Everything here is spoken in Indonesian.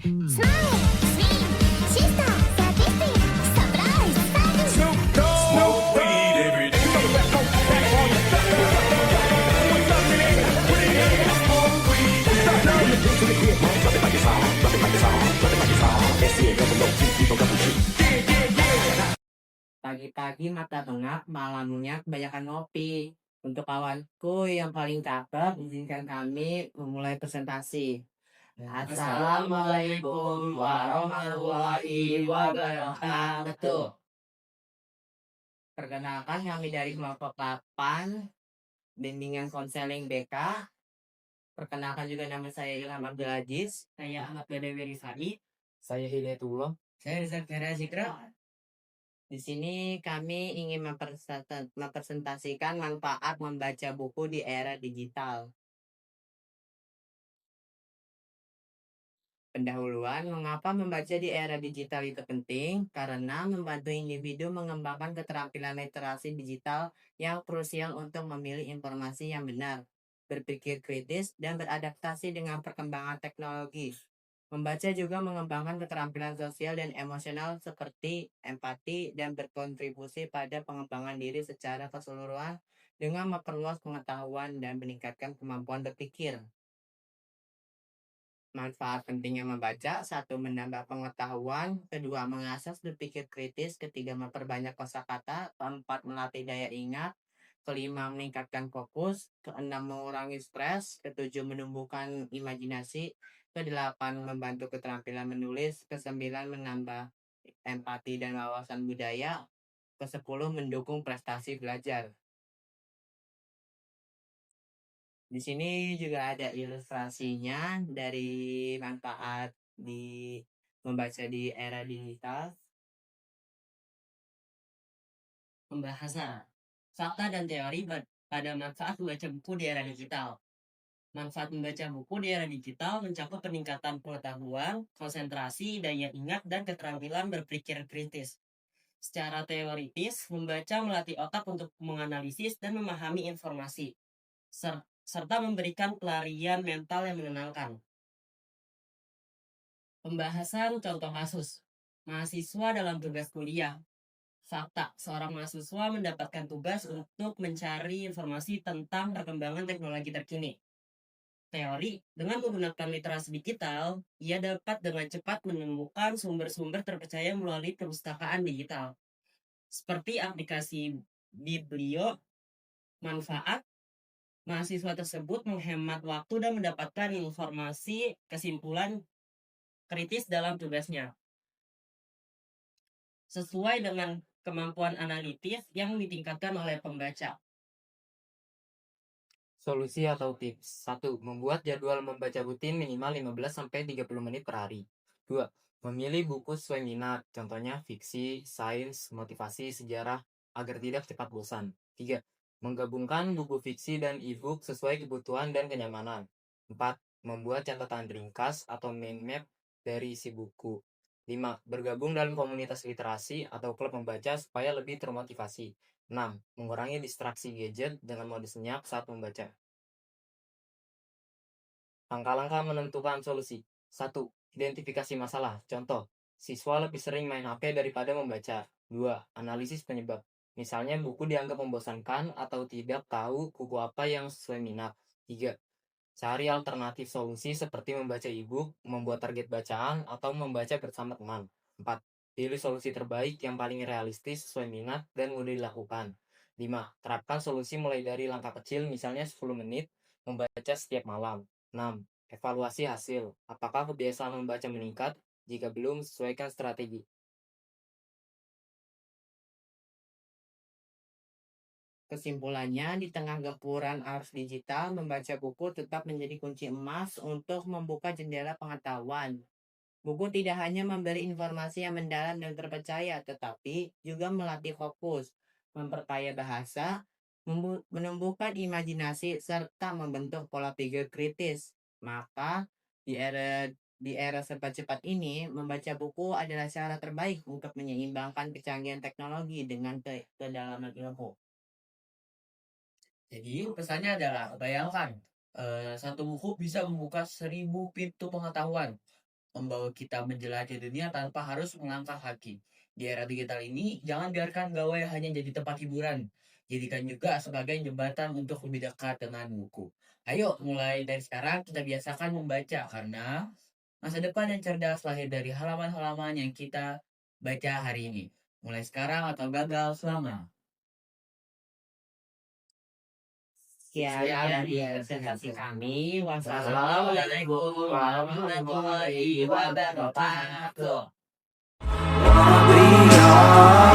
Smile, swing, sister, statistic, surprise, sudden. Smoke weed every day. Pagi-pagi mata bengap, malamnya kebanyakan ngopi. Untuk kawanku yang paling cakep, izinkan kami memulai presentasi. Assalamualaikum warahmatullahi wabarakatuh. Perkenalkan kami dari kelompok 8, bimbingan konseling BK. Perkenalkan juga nama saya Ilham Abdul Aziz. Saya Ahmad Dewi Rizadi. Saya Hidayatullah. Saya Rizal Fera Zikra. Di sini kami ingin mempresentasikan manfaat membaca buku di era digital. Pendahuluan, mengapa membaca di era digital itu penting? Karena membantu individu mengembangkan keterampilan literasi digital yang krusial untuk memilih informasi yang benar, berpikir kritis, dan beradaptasi dengan perkembangan teknologi. Membaca juga mengembangkan keterampilan sosial dan emosional seperti empati dan berkontribusi pada pengembangan diri secara keseluruhan dengan memperluas pengetahuan dan meningkatkan kemampuan berpikir. Manfaat pentingnya membaca: 1. Menambah pengetahuan. 2. Mengasah berpikir kritis. 3. Memperbanyak kosakata. 4. Melatih daya ingat. 5. Meningkatkan fokus. 6. Mengurangi stres. 7. Menumbuhkan imajinasi. 8. Membantu keterampilan menulis. 9. Menambah empati dan wawasan budaya. 10. Mendukung prestasi belajar. Di sini juga ada ilustrasinya dari manfaat di membaca di era digital. Pembahasan fakta dan teori pada manfaat membaca buku di era digital. Manfaat membaca buku di era digital mencakup peningkatan pengetahuan, konsentrasi, daya ingat, dan keterampilan berpikir kritis. Secara teoritis, membaca melatih otak untuk menganalisis dan memahami informasi, serta memberikan pelarian mental yang menenangkan. Pembahasan contoh kasus. Mahasiswa dalam tugas kuliah. Fakta, seorang mahasiswa mendapatkan tugas untuk mencari informasi tentang perkembangan teknologi terkini. Teori, dengan menggunakan literasi digital, ia dapat dengan cepat menemukan sumber-sumber terpercaya melalui perpustakaan digital, seperti aplikasi Biblio. Manfaat, mahasiswa tersebut menghemat waktu dan mendapatkan informasi kesimpulan kritis dalam tugasnya, sesuai dengan kemampuan analitis yang ditingkatkan oleh pembaca. Solusi atau tips. 1. Membuat jadwal membaca rutin minimal 15-30 menit per hari. 2. Memilih buku sesuai minat, contohnya fiksi, sains, motivasi, sejarah, agar tidak cepat bosan. 3. Menggabungkan buku fiksi dan e-book sesuai kebutuhan dan kenyamanan. 4. Membuat catatan ringkas atau mind map dari isi buku. 5. Bergabung dalam komunitas literasi atau klub membaca supaya lebih termotivasi. 6. Mengurangi distraksi gadget dengan mode senyap saat membaca. Langkah-langkah menentukan solusi. 1. Identifikasi masalah. Contoh, siswa lebih sering main HP daripada membaca. 2. Analisis penyebab. Misalnya buku dianggap membosankan atau tidak tahu buku apa yang sesuai minat. 3. Cari alternatif solusi seperti membaca e-book, membuat target bacaan, atau membaca bersama teman. 4. Pilih solusi terbaik yang paling realistis sesuai minat dan mudah dilakukan. 5. Terapkan solusi mulai dari langkah kecil, misalnya 10 menit, membaca setiap malam. 6. Evaluasi hasil. Apakah kebiasaan membaca meningkat? Jika belum, sesuaikan strategi. Kesimpulannya, di tengah gempuran arus digital, membaca buku tetap menjadi kunci emas untuk membuka jendela pengetahuan. Buku tidak hanya memberi informasi yang mendalam dan terpercaya, tetapi juga melatih fokus, memperkaya bahasa, menumbuhkan imajinasi, serta membentuk pola pikir kritis. Maka, di era serba cepat ini, membaca buku adalah cara terbaik untuk menyeimbangkan kecanggihan teknologi dengan kedalaman ilmu. Jadi pesannya adalah bayangkan satu buku bisa membuka 1000 pintu pengetahuan. membawa kita menjelajah dunia tanpa harus melangkah kaki. Di era digital ini, jangan biarkan gawai hanya jadi tempat hiburan. Jadikan juga sebagai jembatan untuk lebih dekat dengan buku. Ayo, mulai dari sekarang kita biasakan membaca karena masa depan yang cerdas lahir dari halaman-halaman yang kita baca hari ini. Mulai sekarang atau gagal selama. Sekian dari presentasi kami. Wassalamualaikum warahmatullahi wabarakatuh. We are